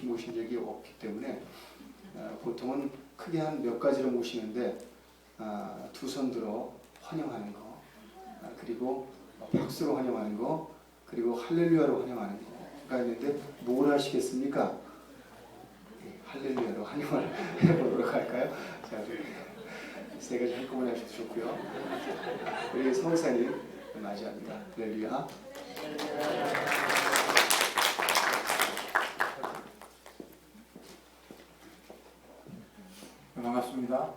이렇게 모신 적이 없기 때문에 보통은 크게 한 몇 가지로 모시는데 두 손 들어 환영하는 거, 그리고 박수로 환영하는 거, 그리고 할렐루야로 환영하는 거가 있는데 뭘 하시겠습니까? 할렐루야로 환영을 해보도록 할까요? 자, 세 가지 한꺼번에 하셔도 좋고요. 우리 성사님 맞이합니다. 할렐루야. 반갑습니다.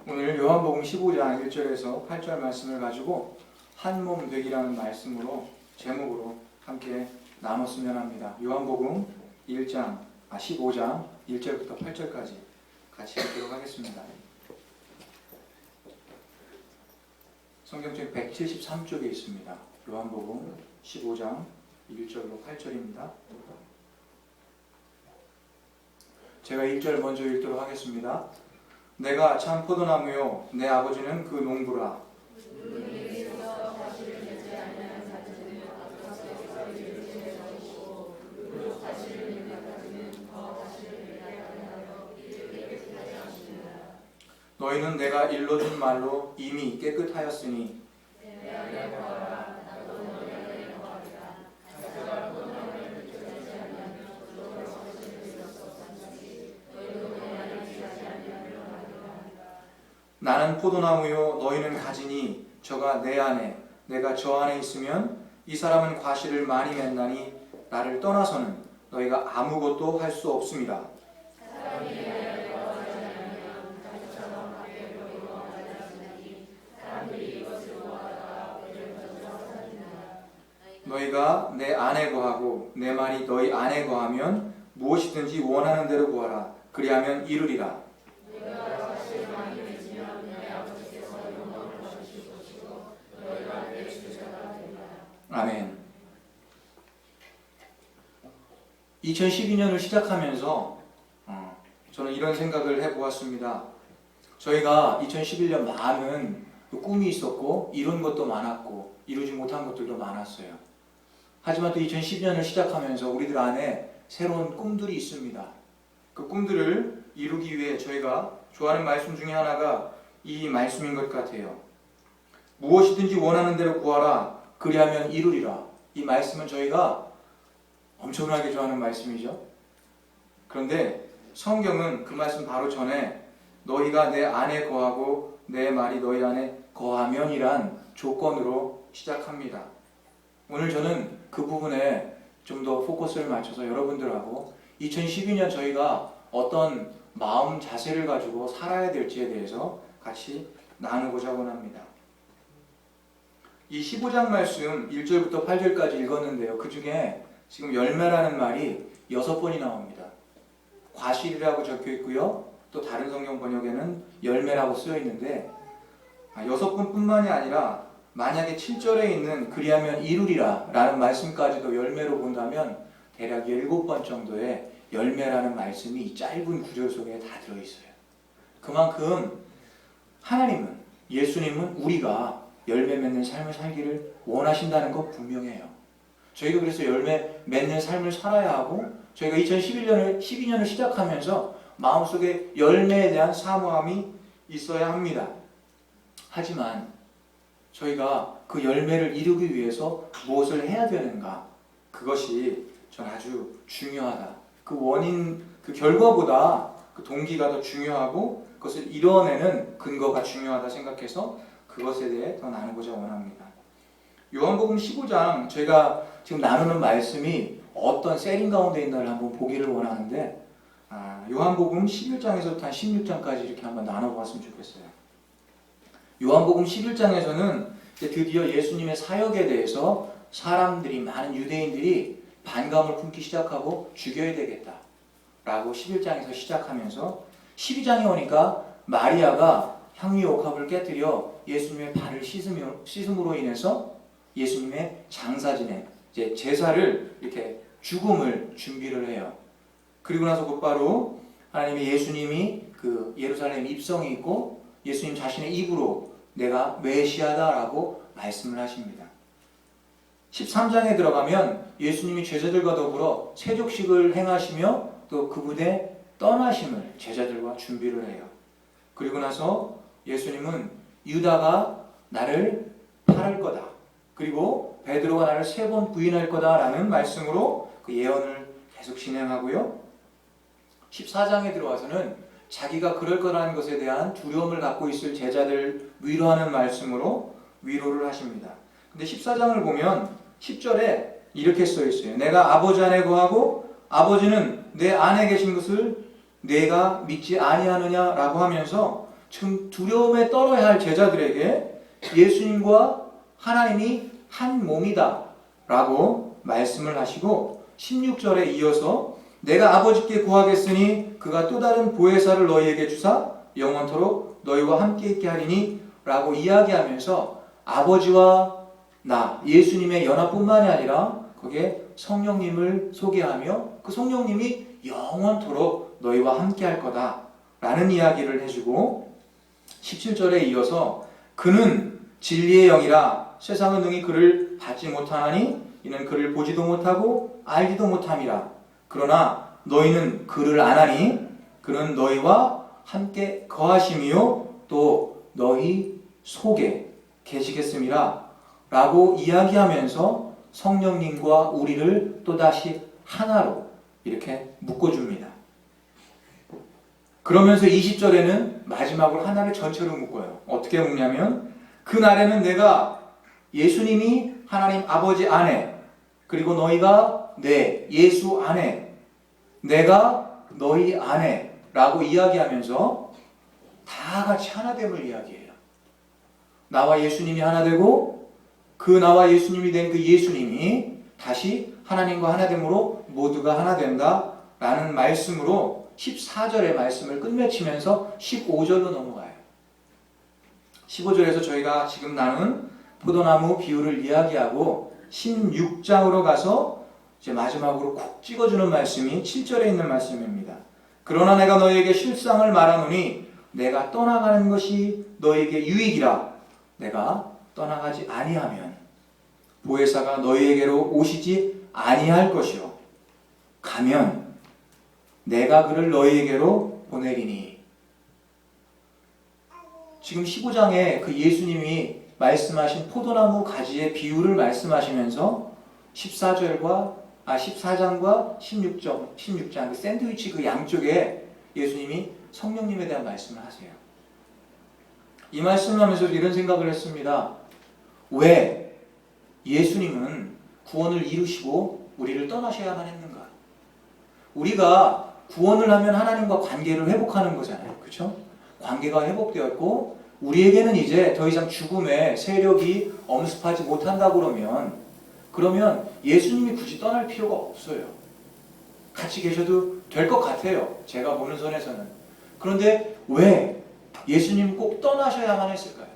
오늘 요한복음 15장 1절에서 8절 말씀을 가지고 한 몸 되기라는 말씀으로 제목으로 함께 나눴으면 합니다. 요한복음 15장 1절부터 8절까지 같이 읽도록 하겠습니다. 성경책 173쪽에 있습니다. 요한복음 15장 1절로 8절입니다. 제가 1절 먼저 읽도록 하겠습니다. 내가 참 포도나무요 내 아버지는 그 농부라. 너희는 내가 일러준 말로 이미 깨끗하였으니 나는 포도나무요 너희는 가지니 저가 내 안에 내가 저 안에 있으면 이 사람은 과실을 많이 맺나니 나를 떠나서는 너희가 아무것도 할 수 없습니다. 너희가 내 안에 거하고 내 말이 너희 안에 거하면 무엇이든지 원하는 대로 구하라. 그리하면 이루리라. 아멘. 2012년을 시작하면서 저는 이런 생각을 해보았습니다. 저희가 2011년 많은 꿈이 있었고 이룬 것도 많았고 이루지 못한 것들도 많았어요. 하지만 또 2012년을 시작하면서 우리들 안에 새로운 꿈들이 있습니다. 그 꿈들을 이루기 위해 저희가 좋아하는 말씀 중에 하나가 이 말씀인 것 같아요. 무엇이든지 원하는 대로 구하라. 그리하면 이루리라. 이 말씀은 저희가 엄청나게 좋아하는 말씀이죠. 그런데 성경은 그 말씀 바로 전에 너희가 내 안에 거하고 내 말이 너희 안에 거하면이란 조건으로 시작합니다. 오늘 저는 그 부분에 좀 더 포커스를 맞춰서 여러분들하고 2012년 저희가 어떤 마음 자세를 가지고 살아야 될지에 대해서 같이 나누고자 원합니다. 이 15장 말씀 1절부터 8절까지 읽었는데요. 그 중에 지금 열매라는 말이 6번이 나옵니다. 과실이라고 적혀 있고요. 또 다른 성경 번역에는 열매라고 쓰여 있는데 6번뿐만이 아니라 만약에 7절에 있는 그리하면 이루리라 라는 말씀까지도 열매로 본다면 대략 7번 정도의 열매라는 말씀이 이 짧은 구절 속에 다 들어있어요. 그만큼 하나님은, 예수님은 우리가 열매 맺는 삶을 살기를 원하신다는 것 분명해요. 저희가 그래서 열매 맺는 삶을 살아야 하고 저희가 12년을 시작하면서 마음속에 열매에 대한 사모함이 있어야 합니다. 하지만 저희가 그 열매를 이루기 위해서 무엇을 해야 되는가? 그것이 전 아주 중요하다. 그 원인, 그 결과보다 그 동기가 더 중요하고 그것을 이뤄내는 근거가 중요하다 생각해서 그것에 대해 더 나누고자 원합니다. 요한복음 15장 저희가 지금 나누는 말씀이 어떤 셋ting 가운데 있나를 한번 보기를 원하는데 요한복음 11장에서부터 한 16장까지 이렇게 한번 나눠봤으면 좋겠어요. 요한복음 11장에서는 드디어 예수님의 사역에 대해서 사람들이, 많은 유대인들이 반감을 품기 시작하고 죽여야 되겠다 라고 11장에서 시작하면서 12장에 오니까 마리아가 향유 옥합을 깨뜨려 예수님의 발을 씻음으로 인해서 예수님의 장사진에 제사를 이렇게 죽음을 준비를 해요. 그리고 나서 곧바로 하나님의 예수님이 그 예루살렘 입성이 있고 예수님 자신의 입으로 내가 메시아다라고 말씀을 하십니다. 13장에 들어가면 예수님이 제자들과 더불어 세족식을 행하시며 또 그분의 떠나심을 제자들과 준비를 해요. 그리고 나서 예수님은 유다가 나를 팔을 거다. 그리고 베드로가 나를 3번 부인할 거다라는 말씀으로 그 예언을 계속 진행하고요. 14장에 들어와서는 자기가 그럴 거라는 것에 대한 두려움을 갖고 있을 제자들 위로하는 말씀으로 위로를 하십니다. 근데 14장을 보면 10절에 이렇게 써 있어요. 내가 아버지 안에 거하고 아버지는 내 안에 계신 것을 내가 믿지 아니하느냐라고 하면서 지금 두려움에 떨어야 할 제자들에게 예수님과 하나님이 한 몸이다 라고 말씀을 하시고 16절에 이어서 내가 아버지께 구하겠으니 그가 또 다른 보혜사를 너희에게 주사 영원토록 너희와 함께 있게 하리니 라고 이야기하면서 아버지와 나 예수님의 연합뿐만이 아니라 거기에 성령님을 소개하며 그 성령님이 영원토록 너희와 함께 할 거다 라는 이야기를 해주고 17절에 이어서 그는 진리의 영이라 세상은 능히 그를 받지 못하나니 이는 그를 보지도 못하고 알지도 못함이라 그러나 너희는 그를 아나니 그는 너희와 함께 거하심이요 또 너희 속에 계시겠음이라 라고 이야기하면서 성령님과 우리를 또다시 하나로 이렇게 묶어줍니다. 그러면서 20절에는 마지막으로 하나를 전체로 묶어요. 어떻게 묶냐면 그날에는 내가 예수님이 하나님 아버지 안에 그리고 너희가 내 예수 안에 내가 너희 안에 라고 이야기하면서 다 같이 하나됨을 이야기해요. 나와 예수님이 하나 되고 그 나와 예수님이 된 그 예수님이 다시 하나님과 하나됨으로 모두가 하나 된다 라는 말씀으로 14절의 말씀을 끝맺히면서 15절로 넘어가요. 15절에서 저희가 지금 나눈 포도나무 비유를 이야기하고 16장으로 가서 이제 마지막으로 콕 찍어주는 말씀이 7절에 있는 말씀입니다. 그러나 내가 너희에게 실상을 말하노니 내가 떠나가는 것이 너희에게 유익이라 내가 떠나가지 아니하면 보혜사가 너희에게로 오시지 아니할 것이요 가면 내가 그를 너희에게로 보내리니. 지금 15장에 그 예수님이 말씀하신 포도나무 가지의 비유를 말씀하시면서 14장과 16장 그 샌드위치 그 양쪽에 예수님이 성령님에 대한 말씀을 하세요. 이 말씀을 하면서 이런 생각을 했습니다. 왜 예수님은 구원을 이루시고 우리를 떠나셔야만 했는가? 우리가 구원을 하면 하나님과 관계를 회복하는 거잖아요. 그렇죠? 관계가 회복되었고 우리에게는 이제 더 이상 죽음의 세력이 엄습하지 못한다 그러면 예수님이 굳이 떠날 필요가 없어요. 같이 계셔도 될 것 같아요. 제가 보는 선에서는. 그런데 왜 예수님 꼭 떠나셔야만 했을까요?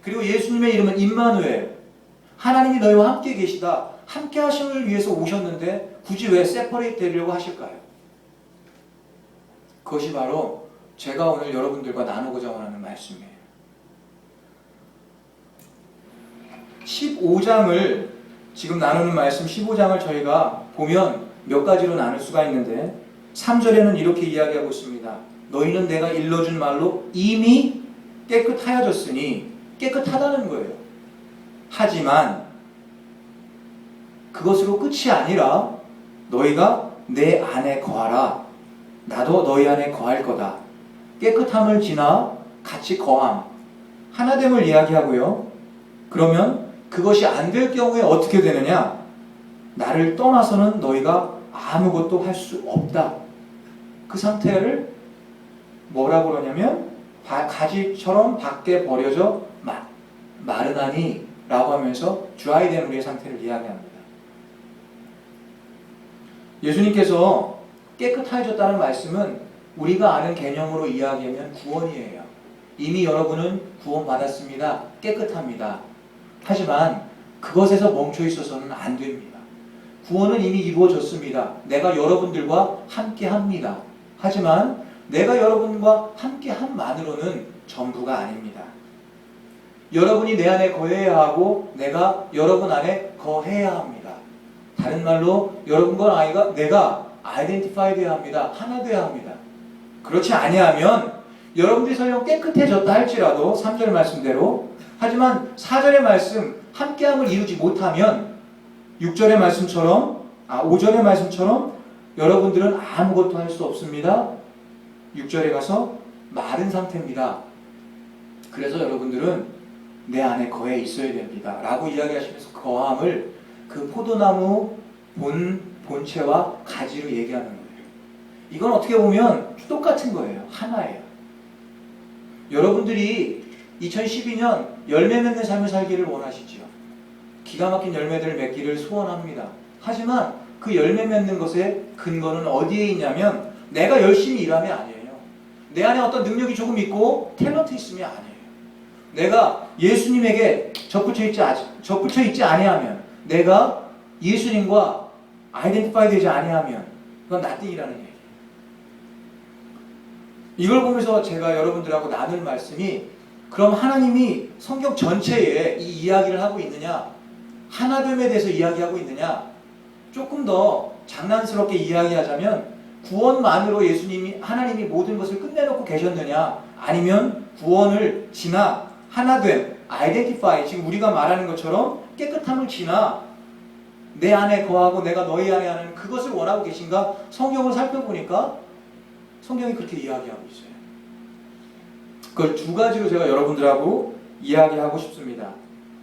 그리고 예수님의 이름은 임마누엘, 하나님이 너희와 함께 계시다, 함께 하심을 위해서 오셨는데 굳이 왜 세퍼레이트 되려고 하실까요? 그것이 바로 제가 오늘 여러분들과 나누고자 하는 말씀이에요. 15장을 지금 나누는 말씀 15장을 저희가 보면 몇 가지로 나눌 수가 있는데 3절에는 이렇게 이야기하고 있습니다. 너희는 내가 일러준 말로 이미 깨끗하여졌으니 깨끗하다는 거예요. 하지만 그것으로 끝이 아니라 너희가 내 안에 거하라. 나도 너희 안에 거할 거다. 깨끗함을 지나 같이 거함. 하나됨을 이야기하고요. 그러면 그것이 안 될 경우에 어떻게 되느냐? 나를 떠나서는 너희가 아무것도 할 수 없다. 그 상태를 뭐라고 그러냐면 가지처럼 밖에 버려져 마르나니 라고 하면서 드라이된 우리의 상태를 이야기합니다. 예수님께서 깨끗해졌다는 말씀은 우리가 아는 개념으로 이야기하면 구원이에요. 이미 여러분은 구원받았습니다. 깨끗합니다. 하지만 그것에서 멈춰 있어서는 안 됩니다. 구원은 이미 이루어졌습니다. 내가 여러분들과 함께 합니다. 하지만 내가 여러분과 함께 함만으로는 전부가 아닙니다. 여러분이 내 안에 거해야 하고 내가 여러분 안에 거해야 합니다. 다른 말로 여러분과 내가 아이덴티파이 되어야 합니다. 하나 되어야 합니다. 그렇지 아니하면 여러분들이 설령 깨끗해졌다 할지라도 3절 말씀대로, 하지만 4절의 말씀 함께함을 이루지 못하면 6절의 말씀처럼 5절의 말씀처럼 여러분들은 아무것도 할 수 없습니다. 6절에 가서 마른 상태입니다. 그래서 여러분들은 내 안에 거해 있어야 됩니다 라고 이야기하시면서 거함을 그 포도나무 본체와 가지로 얘기하는 거예요. 이건 어떻게 보면 똑같은 거예요. 하나예요. 여러분들이 2012년 열매 맺는 삶을 살기를 원하시죠. 기가 막힌 열매들을 맺기를 소원합니다. 하지만 그 열매 맺는 것의 근거는 어디에 있냐면 내가 열심히 일하면 아니에요. 내 안에 어떤 능력이 조금 있고 탤런트 있으면 아니에요. 내가 예수님에게 접붙여 있지 아니하면, 내가 예수님과 아이덴티파이 되지 아니하면 그건 나띵이라는 얘기예요. 이걸 보면서 제가 여러분들하고 나눌 말씀이, 그럼 하나님이 성경 전체에 이 이야기를 하고 있느냐, 하나됨에 대해서 이야기하고 있느냐, 조금 더 장난스럽게 이야기하자면 구원만으로 하나님이 모든 것을 끝내놓고 계셨느냐, 아니면 구원을 지나 하나됨, 아이덴티파이, 지금 우리가 말하는 것처럼 깨끗함을 지나 내 안에 거하고 내가 너희 안에 하는 그것을 원하고 계신가? 성경을 살펴보니까 성경이 그렇게 이야기하고 있어요. 그걸 두 가지로 제가 여러분들하고 이야기하고 싶습니다.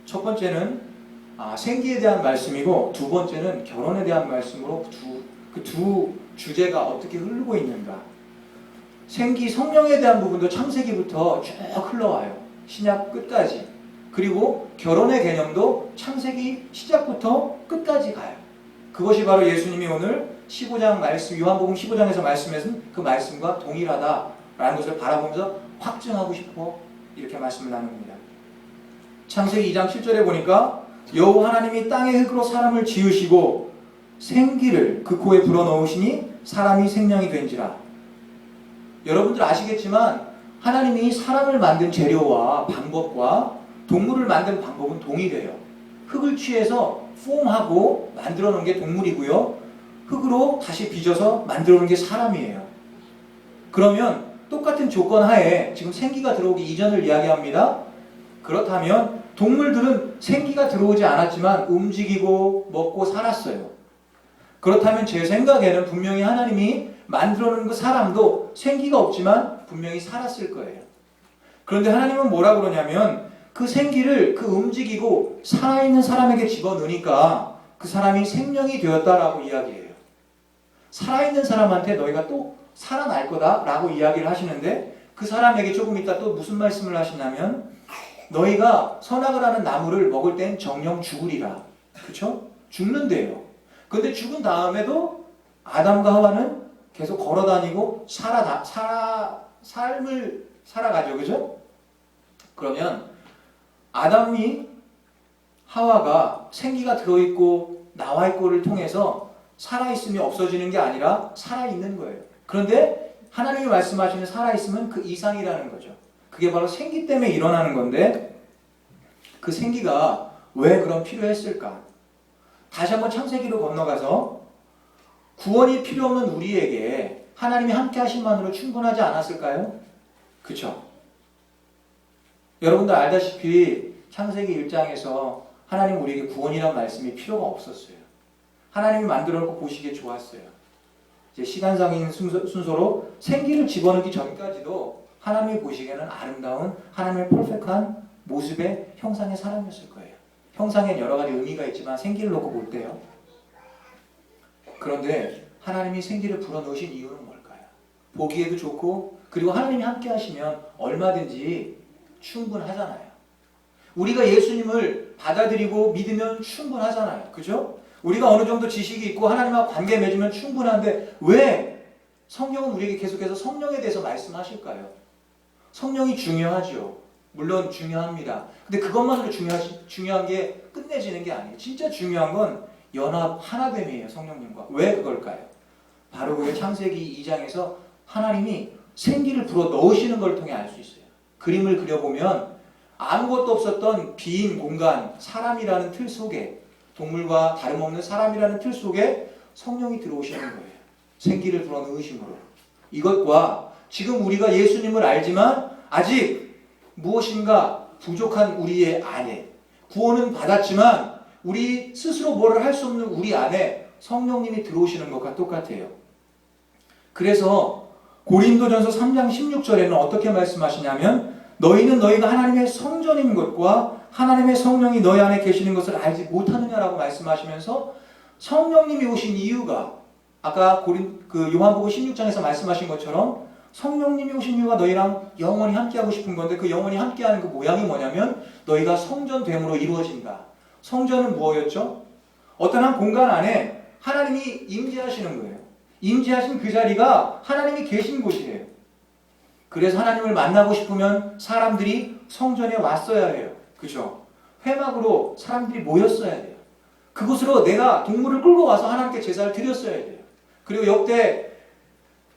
첫 번째는 생기에 대한 말씀이고, 두 번째는 결혼에 대한 말씀으로 그 두 주제가 어떻게 흐르고 있는가. 생기, 성령에 대한 부분도 창세기부터 쭉 흘러와요. 신약 끝까지. 그리고 결혼의 개념도 창세기 시작부터 끝까지 가요. 그것이 바로 예수님이 오늘 15장 말씀, 요한복음 15장에서 말씀하신 그 말씀과 동일하다라는 것을 바라보면서 확증하고 싶어 이렇게 말씀을 나눕니다. 창세기 2장 7절에 보니까 여호와 하나님이 땅의 흙으로 사람을 지으시고 생기를 그 코에 불어넣으시니 사람이 생명이 된지라. 여러분들 아시겠지만 하나님이 사람을 만든 재료와 방법과 동물을 만든 방법은 동일해요. 흙을 취해서 폼하고 만들어 놓은 게 동물이고요, 흙으로 다시 빚어서 만들어 놓은 게 사람이에요. 그러면 똑같은 조건 하에 지금 생기가 들어오기 이전을 이야기합니다. 그렇다면 동물들은 생기가 들어오지 않았지만 움직이고 먹고 살았어요. 그렇다면 제 생각에는 분명히 하나님이 만들어 놓은 그 사람도 생기가 없지만 분명히 살았을 거예요. 그런데 하나님은 뭐라 그러냐면 그 생기를 그 움직이고 살아있는 사람에게 집어넣으니까 그 사람이 생명이 되었다라고 이야기해요. 살아있는 사람한테 너희가 또 살아날 거다라고 이야기를 하시는데, 그 사람에게 조금 이따 또 무슨 말씀을 하시냐면 너희가 선악을 하는 나무를 먹을 땐 정령 죽으리라. 그렇죠? 죽는데요. 근데 죽은 다음에도 아담과 하와는 계속 걸어다니고 삶을 살아가죠. 그죠? 그러면 아담이 하와가 생기가 들어있고 나와있고를 통해서 살아있음이 없어지는 게 아니라 살아있는 거예요. 그런데 하나님이 말씀하시는 살아있음은 그 이상이라는 거죠. 그게 바로 생기 때문에 일어나는 건데, 그 생기가 왜 그럼 필요했을까? 다시 한번 창세기로 건너가서 구원이 필요 없는 우리에게 하나님이 함께 하심만으로 충분하지 않았을까요? 그렇죠? 여러분들 알다시피 창세기 1장에서 하나님 우리에게 구원이란 말씀이 필요가 없었어요. 하나님이 만들어 놓고 보시기에 좋았어요. 이제 시간상인 순서로 생기를 집어넣기 전까지도 하나님이 보시기에는 아름다운 하나님의 퍼펙트한 모습의 형상의 사람이었을 거예요. 형상엔 여러 가지 의미가 있지만 생기를 놓고 볼 때요. 그런데 하나님이 생기를 불어넣으신 이유는 뭘까요? 보기에도 좋고, 그리고 하나님이 함께 하시면 얼마든지 충분하잖아요. 우리가 예수님을 받아들이고 믿으면 충분하잖아요. 그죠? 우리가 어느 정도 지식이 있고 하나님과 관계 맺으면 충분한데 왜 성경은 우리에게 계속해서 성령에 대해서 말씀하실까요? 성령이 중요하죠. 물론 중요합니다. 근데 그것만으로 중요한 게 끝내지는 게 아니에요. 진짜 중요한 건 연합 하나됨이에요. 성령님과. 왜 그걸까요? 바로 그게 창세기 2장에서 하나님이 생기를 불어 넣으시는 걸 통해 알 수 있어요. 그림을 그려보면 아무것도 없었던 빈 공간, 사람이라는 틀 속에, 동물과 다름없는 사람이라는 틀 속에 성령이 들어오시는 거예요. 생기를 불어넣으심으로. 이것과 지금 우리가 예수님을 알지만 아직 무엇인가 부족한 우리의 안에, 구원은 받았지만 우리 스스로 뭐를 할 수 없는 우리 안에 성령님이 들어오시는 것과 똑같아요. 그래서 고린도전서 3장 16절에는 어떻게 말씀하시냐면 너희는 너희가 하나님의 성전인 것과 하나님의 성령이 너희 안에 계시는 것을 알지 못하느냐라고 말씀하시면서 성령님이 오신 이유가 아까 요한복음 16장에서 말씀하신 것처럼 성령님이 오신 이유가 너희랑 영원히 함께하고 싶은 건데 그 영원히 함께하는 그 모양이 뭐냐면 너희가 성전됨으로 이루어진다. 성전은 무엇이었죠? 어떤 한 공간 안에 하나님이 임재하시는 거예요. 임재하신 그 자리가 하나님이 계신 곳이에요. 그래서 하나님을 만나고 싶으면 사람들이 성전에 왔어야 해요. 그죠? 회막으로 사람들이 모였어야 돼요. 그곳으로 내가 동물을 끌고 와서 하나님께 제사를 드렸어야 돼요. 그리고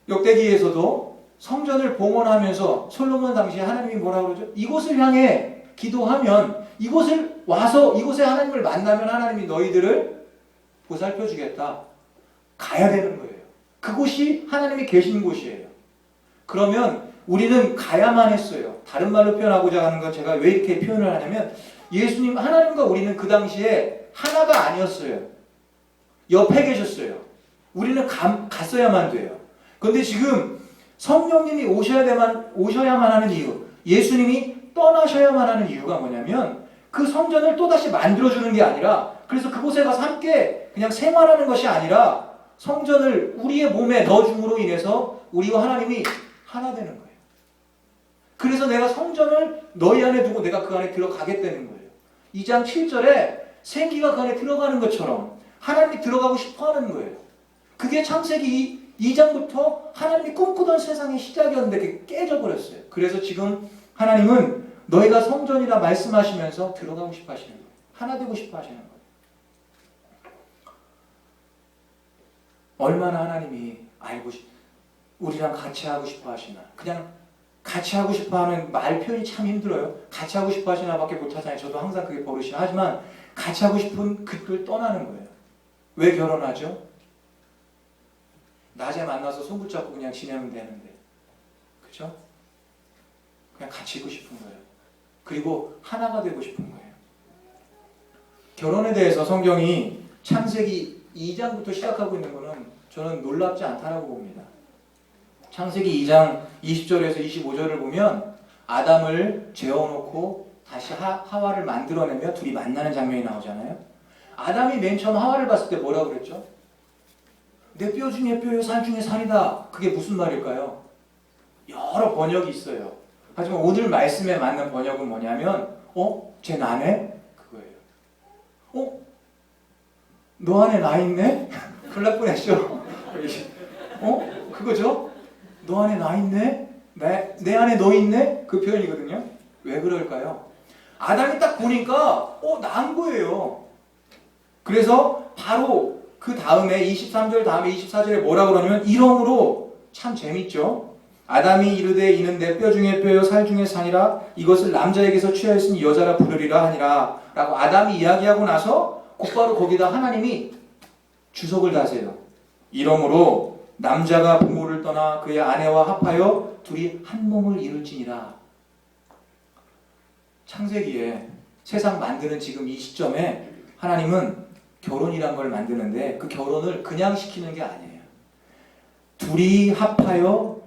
역대기에서도 성전을 봉헌하면서 솔로몬 당시에 하나님이 뭐라고 그러죠? 이곳을 향해 기도하면 이곳을 와서 이곳에 하나님을 만나면 하나님이 너희들을 보살펴 주겠다. 가야 되는 거예요. 그곳이 하나님이 계신 곳이에요. 그러면 우리는 가야만 했어요. 다른 말로 표현하고자 하는 건 제가 왜 이렇게 표현을 하냐면 예수님, 하나님과 우리는 그 당시에 하나가 아니었어요. 옆에 계셨어요. 우리는 갔어야만 돼요. 그런데 지금 성령님이 오셔야만 하는 이유, 예수님이 떠나셔야만 하는 이유가 뭐냐면 그 성전을 또다시 만들어주는 게 아니라 그래서 그곳에 가서 함께 그냥 생활하는 것이 아니라 성전을 우리의 몸에 넣어줌으로 인해서 우리와 하나님이 하나 되는 거예요. 그래서 내가 성전을 너희 안에 두고 내가 그 안에 들어가겠다는 거예요. 2장 7절에 생기가 그 안에 들어가는 것처럼 하나님이 들어가고 싶어 하는 거예요. 그게 창세기 2장부터 하나님이 꿈꾸던 세상의 시작이었는데 그게 깨져버렸어요. 그래서 지금 하나님은 너희가 성전이라 말씀하시면서 들어가고 싶어 하시는 거예요. 하나 되고 싶어 하시는 거예요. 얼마나 하나님이 우리랑 같이 하고 싶어 하시나. 그냥 같이 하고 싶어 하는 말 표현이 참 힘들어요. 같이 하고 싶어 하시나 밖에 못 하잖아요. 저도 항상 그게 버릇이나. 하지만 같이 하고 싶은 그걸 떠나는 거예요. 왜 결혼하죠? 낮에 만나서 손 붙잡고 그냥 지내면 되는데. 그죠? 그냥 같이 있고 싶은 거예요. 그리고 하나가 되고 싶은 거예요. 결혼에 대해서 성경이 창세기 2장부터 시작하고 있는 거는 저는 놀랍지 않다라고 봅니다. 창세기 2장 20절에서 25절을 보면 아담을 재워놓고 다시 하와를 만들어내며 둘이 만나는 장면이 나오잖아요. 아담이 맨 처음 하와를 봤을 때 뭐라고 그랬죠? 내 뼈 중에 뼈요 살 중에 살이다. 그게 무슨 말일까요? 여러 번역이 있어요. 하지만 오늘 말씀에 맞는 번역은 뭐냐면 쟤 나네? 그거예요. 너 안에 나 있네? 큰일 날 뻔했죠? 그거죠? 너 안에 나 있네? 내 안에 너 있네? 그 표현이거든요. 왜 그럴까요? 아담이 딱 보니까 난 거예요. 그래서 바로 그 다음에 23절 다음에 24절에 뭐라고 그러냐면 이러므로 참 재밌죠? 아담이 이르되 이는 내 뼈 중에 뼈요 살 중에 살이라 이것을 남자에게서 취하였으니 여자라 부르리라 하니라 라고 아담이 이야기하고 나서 곧바로 거기다 하나님이 주석을 다세요. 이러므로 남자가 부모를 떠나 그의 아내와 합하여 둘이 한 몸을 이룰지니라. 창세기에 세상 만드는 지금 이 시점에 하나님은 결혼이란 걸 만드는데 그 결혼을 그냥 시키는 게 아니에요. 둘이 합하여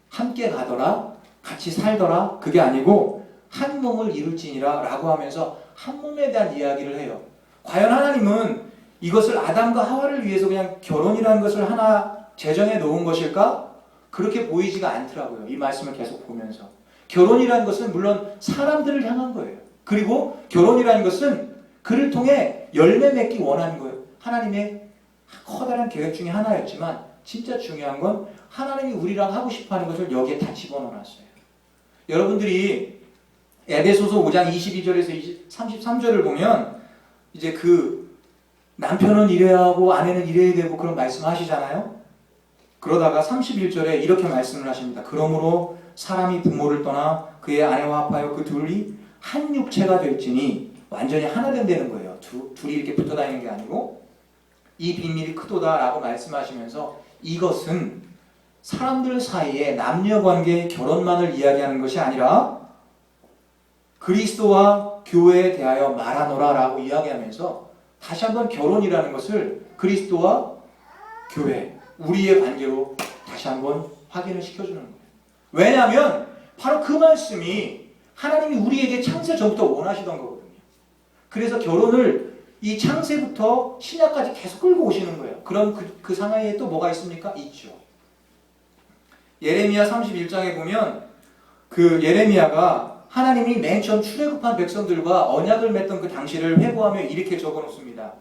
함께 가더라, 같이 살더라, 그게 아니고 한 몸을 이룰지니라 라고 하면서 한 몸에 대한 이야기를 해요. 과연 하나님은 이것을 아담과 하와를 위해서 그냥 결혼이라는 것을 하나 제정해 놓은 것일까? 그렇게 보이지가 않더라고요. 이 말씀을 계속 보면서. 결혼이라는 것은 물론 사람들을 향한 거예요. 그리고 결혼이라는 것은 그를 통해 열매 맺기 원하는 거예요. 하나님의 커다란 계획 중에 하나였지만 진짜 중요한 건 하나님이 우리랑 하고 싶어하는 것을 여기에 다 집어넣어놨어요. 여러분들이 에베소서 5장 22절에서 33절을 보면 이제 그 남편은 이래야 하고 아내는 이래야 되고 그런 말씀하시잖아요. 그러다가 31절에 이렇게 말씀을 하십니다. 그러므로 사람이 부모를 떠나 그의 아내와 합하여 그 둘이 한 육체가 될지니 완전히 하나 된다는 거예요. 둘이 이렇게 붙어 다니는 게 아니고 이 비밀이 크도다라고 말씀하시면서 이것은 사람들 사이에 남녀관계 결혼만을 이야기하는 것이 아니라 그리스도와 교회에 대하여 말하노라라고 이야기하면서 다시 한번 결혼이라는 것을 그리스도와 교회, 우리의 관계로 다시 한번 확인을 시켜주는 거예요. 왜냐하면 바로 그 말씀이 하나님이 우리에게 창세 전부터 원하시던 거거든요. 그래서 결혼을 이 창세부터 신약까지 계속 끌고 오시는 거예요. 그럼 그 상하이에 또 뭐가 있습니까? 있죠. 예레미야 31장에 보면 그 예레미야가 하나님이 맨 처음 출애굽한 백성들과 언약을 맺던 그 당시를 회고하며 이렇게 적어놓습니다.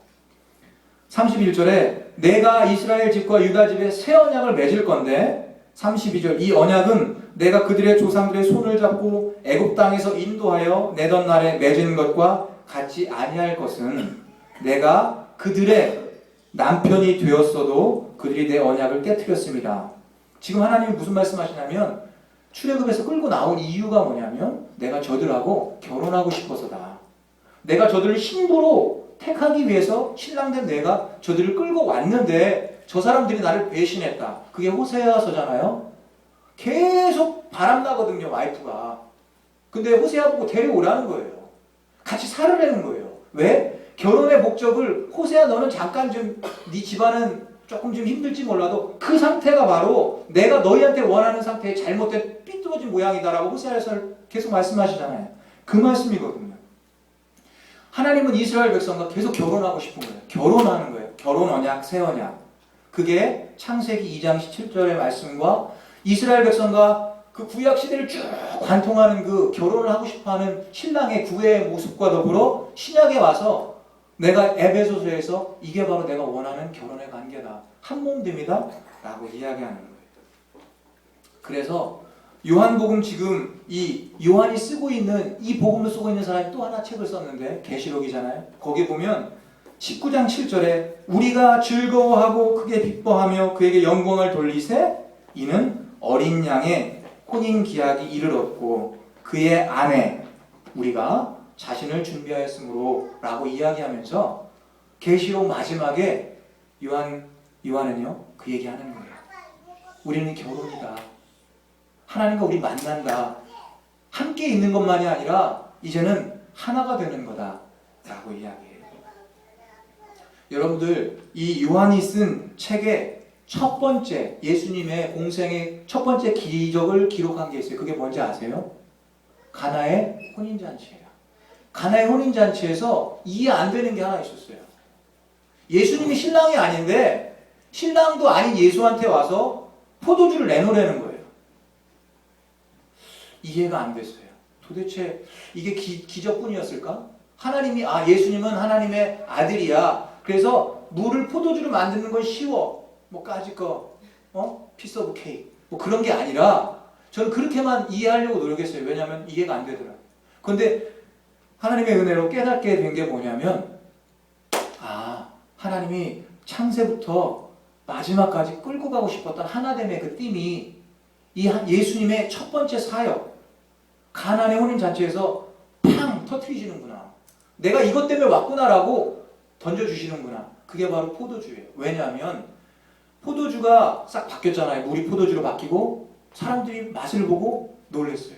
31절에 내가 이스라엘 집과 유다 집에 새 언약을 맺을 건데 32절 이 언약은 내가 그들의 조상들의 손을 잡고 애굽 땅에서 인도하여 내던 날에 맺은 것과 같지 아니할 것은 내가 그들의 남편이 되었어도 그들이 내 언약을 깨뜨렸습니다. 지금 하나님이 무슨 말씀하시냐면 출애굽에서 끌고 나온 이유가 뭐냐면 내가 저들하고 결혼하고 싶어서다. 내가 저들을 힘으로 택하기 위해서 신랑된 내가 저들을 끌고 왔는데 저 사람들이 나를 배신했다. 그게 호세아서잖아요. 계속 바람나거든요, 와이프가. 근데 호세아 보고 데려오라는 거예요. 같이 살으라는 거예요. 왜? 결혼의 목적을 호세아 너는 잠깐 좀 네 집안은 조금 좀 힘들지 몰라도 그 상태가 바로 내가 너희한테 원하는 상태의 잘못된 삐뚤어진 모양이다라고 호세아에서 계속 말씀하시잖아요. 그 말씀이거든요. 하나님은 이스라엘 백성과 계속 결혼하고 싶은 거예요. 결혼하는 거예요. 결혼 언약, 새 언약. 그게 창세기 2장 17절의 말씀과 이스라엘 백성과 그 구약 시대를 쭉 관통하는 그 결혼을 하고 싶어하는 신랑의 구애의 모습과 더불어 신약에 와서 내가 에베소서에서 이게 바로 내가 원하는 결혼의 관계다. 한 몸됨이다. 라고 이야기하는 거예요. 그래서 요한복음 지금 이 요한이 쓰고 있는 이 복음을 쓰고 있는 사람이 또 하나 책을 썼는데 계시록이잖아요. 거기 보면 19장 7절에 우리가 즐거워하고 크게 기뻐하며 그에게 영광을 돌리세 이는 어린 양의 혼인 기약이 이르렀고 그의 아내 우리가 자신을 준비하였으므로 라고 이야기하면서 계시록 마지막에 요한은요 그 얘기하는 거예요. 우리는 결혼이다. 하나님과 우리 만난다. 함께 있는 것만이 아니라 이제는 하나가 되는 거다 라고 이야기해요. 여러분들 이 요한이 쓴 책의 첫 번째 예수님의 공생의 첫 번째 기적을 기록한 게 있어요. 그게 뭔지 아세요? 가나의 혼인잔치예요. 가나의 혼인잔치에서 이해 안 되는 게 하나 있었어요. 예수님이 신랑이 아닌데 신랑도 아닌 예수한테 와서 포도주를 내놓으라는 거예요. 이해가 안 됐어요. 도대체 이게 기적뿐이었을까? 하나님이 예수님은 하나님의 아들이야. 그래서 물을 포도주로 만드는 건 쉬워. 뭐 까짓 거 피스 오브 케이크 뭐 그런 게 아니라 저는 그렇게만 이해하려고 노력했어요. 왜냐하면 이해가 안 되더라고요. 그런데 하나님의 은혜로 깨닫게 된 게 뭐냐면 하나님이 창세부터 마지막까지 끌고 가고 싶었던 하나됨의 그 띠이 이 예수님의 첫 번째 사역 가나안의 혼인잔치에서 팡 터트리시는구나. 내가 이것 때문에 왔구나라고 던져주시는구나. 그게 바로 포도주예요. 왜냐하면 포도주가 싹 바뀌었잖아요. 물이 포도주로 바뀌고 사람들이 맛을 보고 놀랐어요.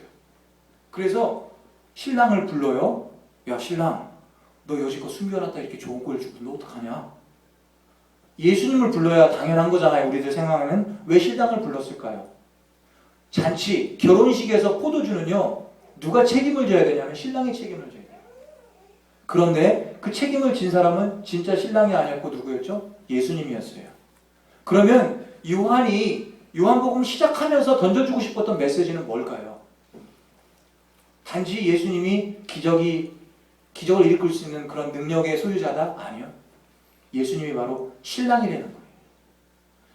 그래서 신랑을 불러요. 야 신랑 너 여지껏 숨겨놨다 이렇게 좋은 걸 주고 너 어떡하냐? 예수님을 불러야 당연한 거잖아요. 우리들 생각에는. 왜 신랑을 불렀을까요? 잔치, 결혼식에서 포도주는요 누가 책임을 져야 되냐면 신랑이 책임을 져야 돼요. 그런데 그 책임을 진 사람은 진짜 신랑이 아니었고 누구였죠? 예수님이었어요. 그러면 요한이 요한복음 시작하면서 던져주고 싶었던 메시지는 뭘까요? 단지 예수님이 기적을 일으킬 수 있는 그런 능력의 소유자다? 아니요. 예수님이 바로 신랑이라는 거예요.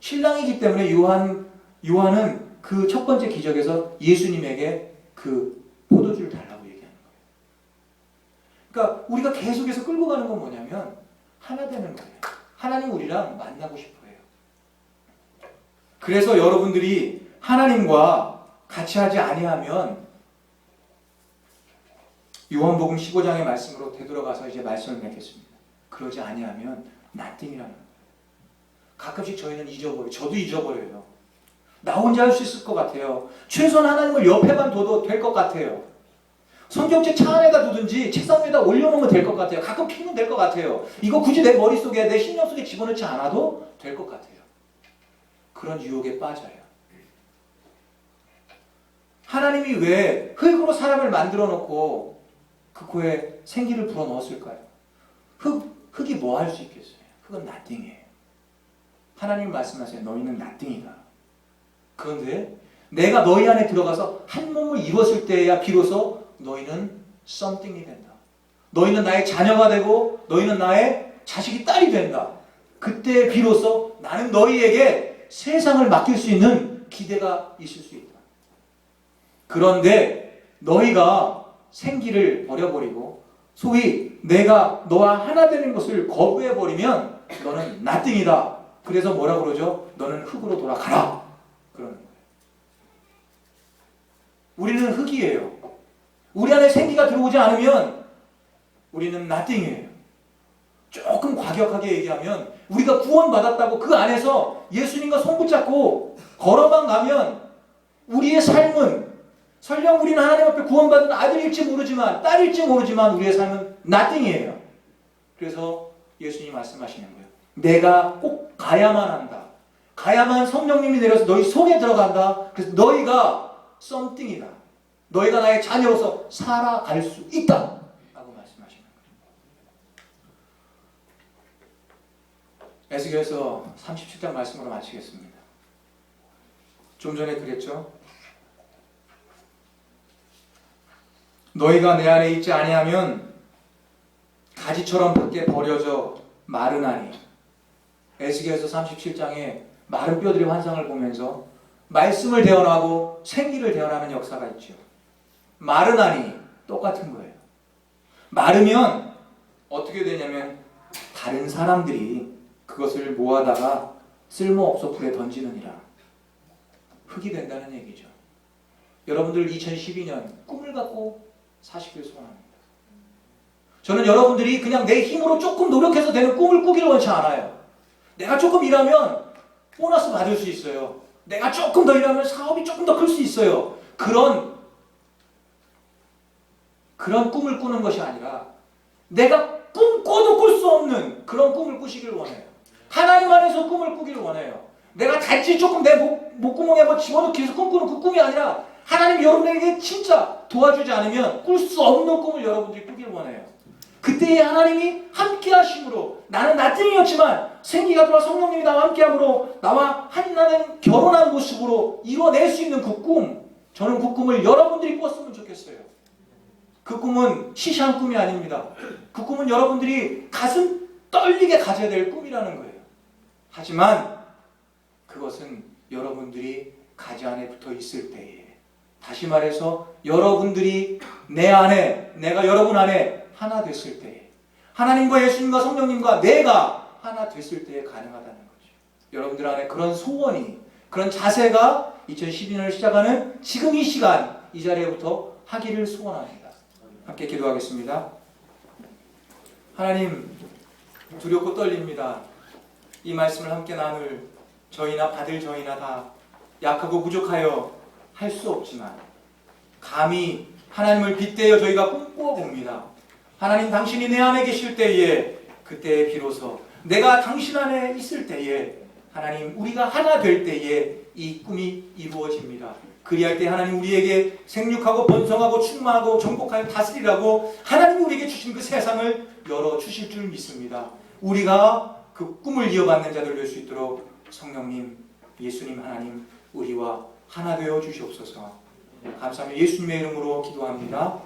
신랑이기 때문에 요한은 그 첫 번째 기적에서 예수님에게 그 포도주를 달라고 얘기하는 거예요. 그러니까 우리가 계속해서 끌고 가는 건 뭐냐면 하나 되는 거예요. 하나님 우리랑 만나고 싶어요. 그래서 여러분들이 하나님과 같이 하지 아니하면 요한복음 15장의 말씀으로 되돌아가서 이제 말씀을 맺겠습니다. 그러지 아니하면 nothing이라는 거예요. 가끔씩 저희는 잊어버려요. 저도 잊어버려요. 나 혼자 할 수 있을 것 같아요. 최소한 하나님을 옆에만 둬도 될 것 같아요. 성경책 차 안에다 두든지 책상 위에다 올려놓으면 될 것 같아요. 가끔 피면 될 것 같아요. 이거 굳이 내 머릿속에 내 심령 속에 집어넣지 않아도 될 것 같아요. 그런 유혹에 빠져요. 하나님이 왜 흙으로 사람을 만들어 놓고 그 코에 생기를 불어 넣었을까요? 흙이 뭐 할 수 있겠어요? 흙은 nothing이에요. 하나님 말씀하세요. 너희는 nothing이다. 그런데 내가 너희 안에 들어가서 한 몸을 이뤘을 때야 비로소 너희는 something이 된다. 너희는 나의 자녀가 되고 너희는 나의 자식이 딸이 된다. 그때 비로소 나는 너희에게 세상을 맡길 수 있는 기대가 있을 수 있다. 그런데 너희가 생기를 버려버리고 소위 내가 너와 하나 되는 것을 거부해버리면 너는 nothing이다. 그래서 뭐라 그러죠? 너는 흙으로 돌아가라. 그러는 거예요. 우리는 흙이에요. 우리 안에 생기가 들어오지 않으면 우리는 nothing이에요. 조금 과격하게 얘기하면 우리가 구원받았다고 그 안에서 예수님과 손 붙잡고 걸어만 가면 우리의 삶은 설령 우리는 하나님 앞에 구원받은 아들일지 모르지만 딸일지 모르지만 우리의 삶은 nothing이에요. 그래서 예수님이 말씀하시는 거예요. 내가 꼭 가야만 한다. 가야만 성령님이 내려서 너희 속에 들어간다. 그래서 너희가 something이다. 너희가 나의 자녀로서 살아갈 수 있다. 라고 말씀하시는 거예요. 에스겔서 37장 말씀으로 마치겠습니다. 좀 전에 그랬죠. 너희가 내 안에 있지 아니하면 가지처럼 밖에 버려져 마르나니. 에스겔서 37장에 마른 뼈들의 환상을 보면서 말씀을 대언하고 생기를 대언하는 역사가 있죠. 마르나니 똑같은 거예요. 마르면 어떻게 되냐면 다른 사람들이 그것을 모아다가 쓸모없어 불에 던지느니라. 흙이 된다는 얘기죠. 여러분들 2012년 꿈을 갖고 사시길 소원합니다. 저는 여러분들이 그냥 내 힘으로 조금 노력해서 되는 꿈을 꾸기를 원치 않아요. 내가 조금 일하면 보너스 받을 수 있어요. 내가 조금 더 일하면 사업이 조금 더 클 수 있어요. 그런 꿈을 꾸는 것이 아니라 내가 꿈꿔도 꿀 수 없는 그런 꿈을 꾸시길 원해요. 하나님 안에서 꿈을 꾸기를 원해요. 내가 단지 조금 내 목구멍에 뭐 집어넣기 위해서 꿈꾸는 그 꿈이 아니라 하나님이 여러분에게 진짜 도와주지 않으면 꿀 수 없는 꿈을 여러분들이 꾸길 원해요. 그때에 하나님이 함께 하심으로 나는 nothing이었지만 생기가 돌아 성령님이 나와 함께 함으로 나와 하나는 결혼한 모습으로 이뤄낼 수 있는 그 꿈, 저는 그 꿈을 여러분들이 꿨으면 좋겠어요. 그 꿈은 시시한 꿈이 아닙니다. 그 꿈은 여러분들이 가슴 떨리게 가져야 될 꿈이라는 거예요. 하지만 그것은 여러분들이 가지 안에 붙어 있을 때에, 다시 말해서 여러분들이 내 안에, 내가 여러분 안에 하나 됐을 때에, 하나님과 예수님과 성령님과 내가 하나 됐을 때에 가능하다는 거죠. 여러분들 안에 그런 소원이, 그런 자세가 2012년을 시작하는 지금 이 시간, 이 자리에부터 하기를 소원합니다. 함께 기도하겠습니다. 하나님, 두렵고 떨립니다. 이 말씀을 함께 나눌 저희나 받을 저희나 다 약하고 부족하여 할 수 없지만 감히 하나님을 빗대어 저희가 꿈꾸어 봅니다. 하나님, 당신이 내 안에 계실 때에, 그때에 비로소 내가 당신 안에 있을 때에, 하나님, 우리가 하나 될 때에 이 꿈이 이루어집니다. 그리할 때 하나님 우리에게 생육하고 번성하고 충만하고 정복하여 다스리라고 하나님이 우리에게 주신 그 세상을 열어주실 줄 믿습니다. 우리가 그 꿈을 이어받는 자들 될 수 있도록 성령님, 예수님 하나님, 우리와 하나 되어 주시옵소서. 감사하며 예수님의 이름으로 기도합니다.